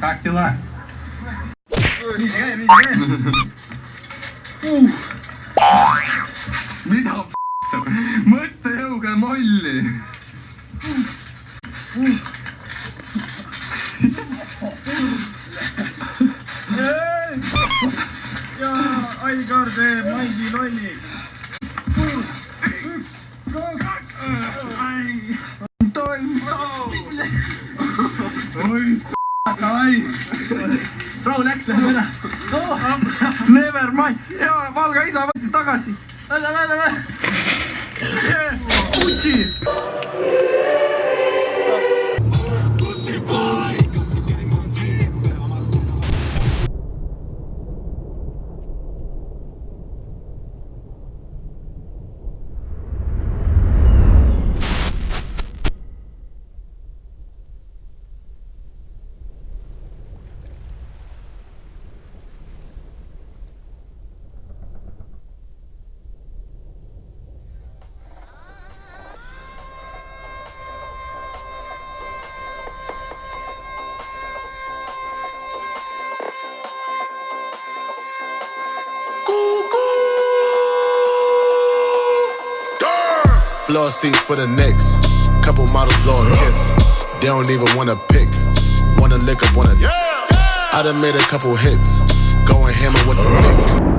Как дела? Mida mõttejõuga molli? ja Aigar teeb Maigi lolli. 1, 2, oi davai. Rahu läks, lähme ära. Never mind. Ja Valga isa võttis tagasi. Lähme. Utsi. Floor seats for the Knicks. Couple models blow a kiss. They don't even wanna pick. Wanna lick up, wanna. I done made a couple hits. Going hammer with the pick.